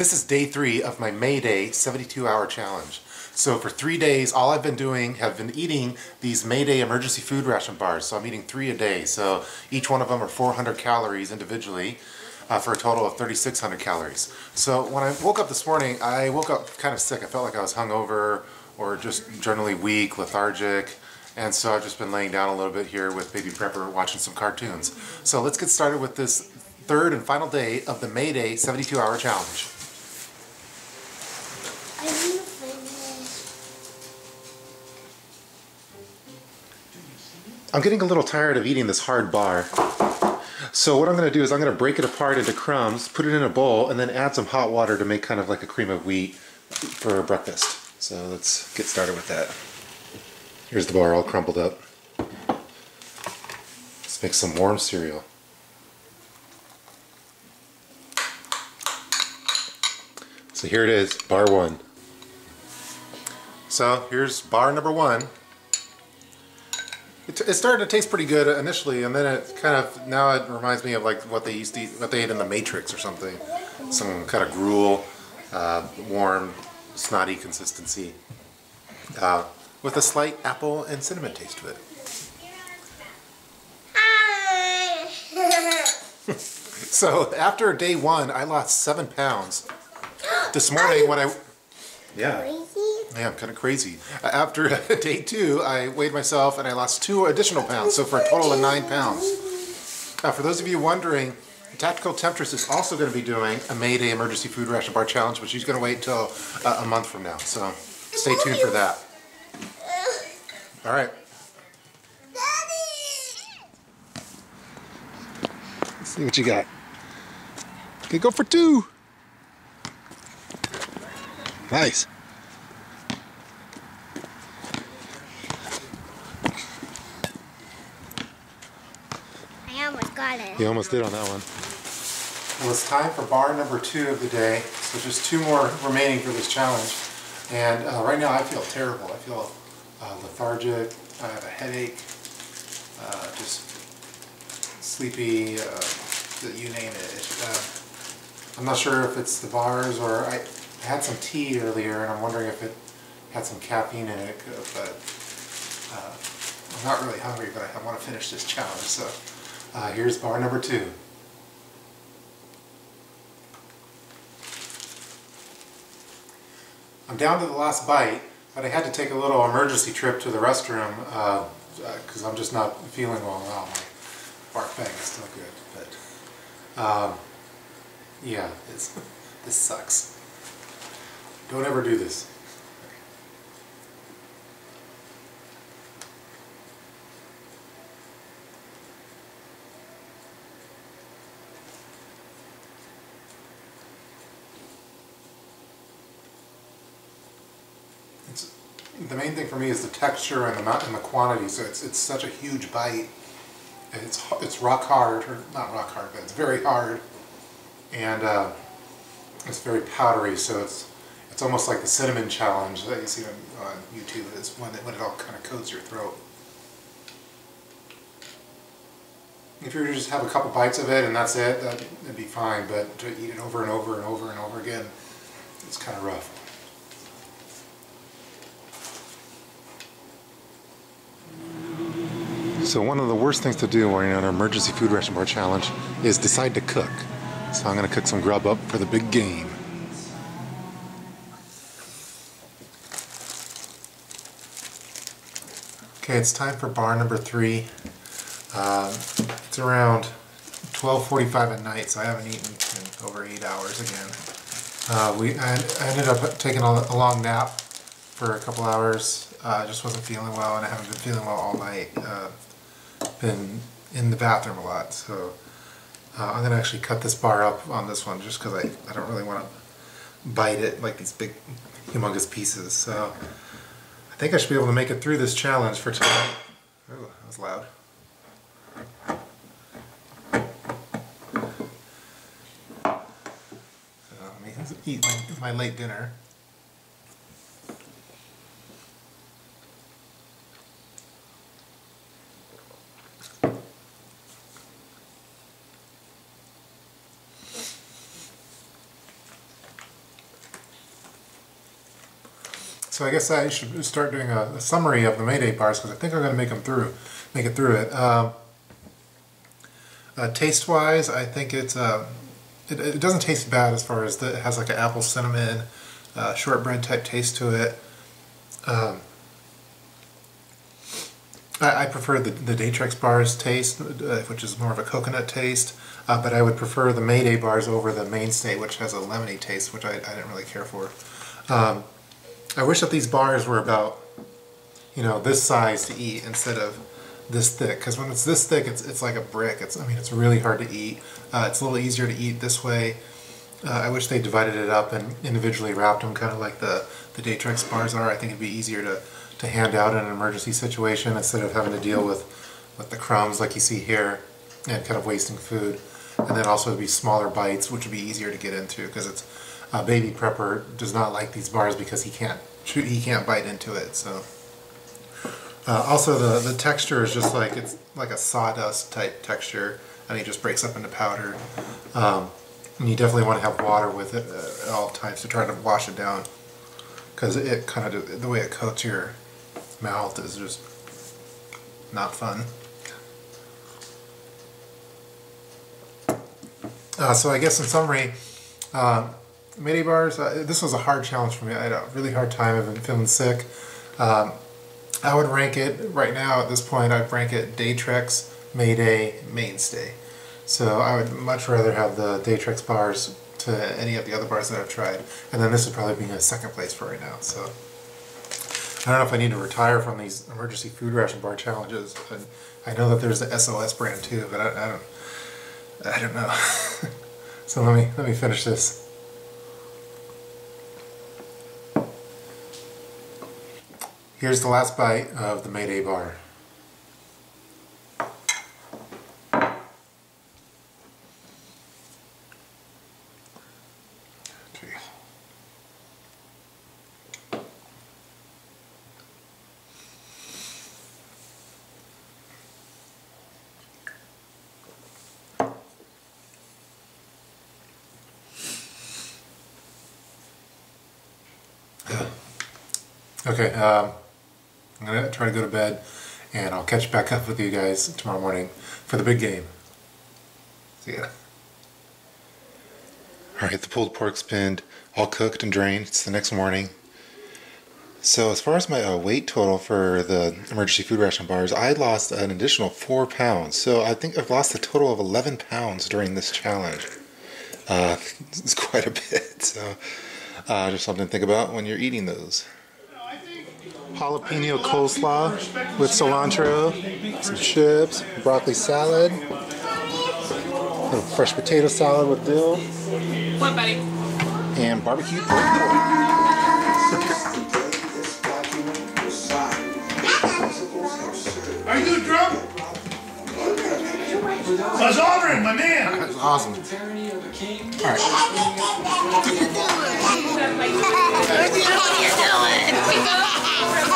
This is day 3 of my Mayday 72-hour challenge. So for 3 days, all I've been doing have been eating these Mayday Emergency Food Ration bars. So I'm eating 3 a day. So each one of them are 400 calories individually for a total of 3,600 calories. So when I woke up this morning, I woke up kind of sick. I felt like I was hungover or just generally weak, lethargic. And so I've just been laying down a little bit here with Baby Prepper watching some cartoons. So let's get started with this third and final day of the Mayday 72-hour challenge. I'm getting a little tired of eating this hard bar. So what I'm going to do is I'm going to break it apart into crumbs, put it in a bowl, and then add some hot water to make kind of like a cream of wheat for breakfast. So let's get started with that. Here's the bar all crumpled up. Let's make some warm cereal. So here it is, bar 1. So here's bar number 1. It started to taste pretty good initially, and then it kind of, now it reminds me of like what they used to eat, what they ate in the Matrix or something. Some kind of gruel, warm, snotty consistency, with a slight apple and cinnamon taste to it. So after day 1, I lost 7 pounds. This morning when I... Yeah. Yeah, I'm kind of crazy. After day 2, I weighed myself and I lost 2 additional pounds, so for a total of 9 pounds. Now, for those of you wondering, Tactical Temptress is also going to be doing a Mayday Emergency Food Ration Bar Challenge, but she's going to wait until a month from now, so stay tuned for that. All right. Let's see what you got. Okay, go for 2. Nice. I almost got it. You almost did on that one. Well, it's time for bar number 2 of the day. So just 2 more remaining for this challenge. And right now I feel terrible. I feel lethargic. I have a headache. Just sleepy. You name it. I'm not sure if it's the bars or I had some tea earlier and I'm wondering if it had some caffeine in it. But I'm not really hungry, but I want to finish this challenge. So. Here's bar number 2. I'm down to the last bite, but I had to take a little emergency trip to the restroom because I'm just not feeling well. Wow, my barf bag is still good, but yeah, this sucks. Don't ever do this. The main thing for me is the texture and the quantity. So it's such a huge bite. It's rock hard, or not rock hard, but it's very hard, and it's very powdery. So it's almost like the cinnamon challenge that you see on YouTube. Is when it all kind of coats your throat. If you were to just have a couple bites of it and that's it, that'd be fine. But to eat it over and over and over and over again, it's kind of rough. So one of the worst things to do when you're on an emergency food ration bar challenge is decide to cook. So I'm going to cook some grub up for the big game. Okay, it's time for bar number 3. It's around 12:45 at night, so I haven't eaten in over 8 hours again. I ended up taking a long nap for a couple hours. I just wasn't feeling well, and I haven't been feeling well all night. Been in the bathroom a lot, so I'm going to actually cut this bar up on this one just because I don't really want to bite it like these big humongous pieces. So I think I should be able to make it through this challenge for tonight. Ooh, that was loud. So let me eat my late dinner. So I guess I should start doing a summary of the Mayday bars because I think I'm going to make it through it. Taste-wise, I think it doesn't taste bad as far as it has like an apple cinnamon shortbread type taste to it. I prefer the Daytrix bars taste, which is more of a coconut taste, but I would prefer the Mayday bars over the Mainstay, which has a lemony taste, which I didn't really care for. I wish that these bars were about, you know, this size to eat instead of this thick, because when it's this thick, it's like a brick. I mean, it's really hard to eat. It's a little easier to eat this way. I wish they divided it up and individually wrapped them, kind of like the Daytrix bars are. I think it'd be easier to hand out in an emergency situation instead of having to deal with the crumbs like you see here and kind of wasting food. And then also it'd be smaller bites, which would be easier to get into, because it's Baby Prepper does not like these bars because he can't bite into it. So also the texture is just like, it's like a sawdust type texture, and it just breaks up into powder. And you definitely want to have water with it at all times to try to wash it down, because it kind of, the way it coats your mouth is just not fun. So I guess in summary, Mayday bars, this was a hard challenge for me. I had a really hard time. I've been feeling sick. I would rank it, right now at this point, I'd rank it Daytrix, Mayday, Mainstay. So I would much rather have the Daytrix bars to any of the other bars that I've tried. And then this would probably be in second place for right now. So I don't know if I need to retire from these emergency food ration bar challenges. And I know that there's the SOS brand too, but I don't know. So let me finish this. Here's the last bite of the Mayday bar. Okay, I'm going to try to go to bed, and I'll catch back up with you guys tomorrow morning for the big game. See ya. Alright, the pulled pork's been all cooked and drained. It's the next morning. So as far as my weight total for the emergency food ration bars, I lost an additional 4 pounds. So I think I've lost a total of 11 pounds during this challenge. It's quite a bit. So just something to think about when you're eating those. Jalapeno coleslaw with cilantro, some chips, broccoli salad, a little fresh potato salad with dill. What, buddy? And barbecue pork. Are you drunk? Buzz Aldrin, my man! That's awesome. Alright. What are you doing?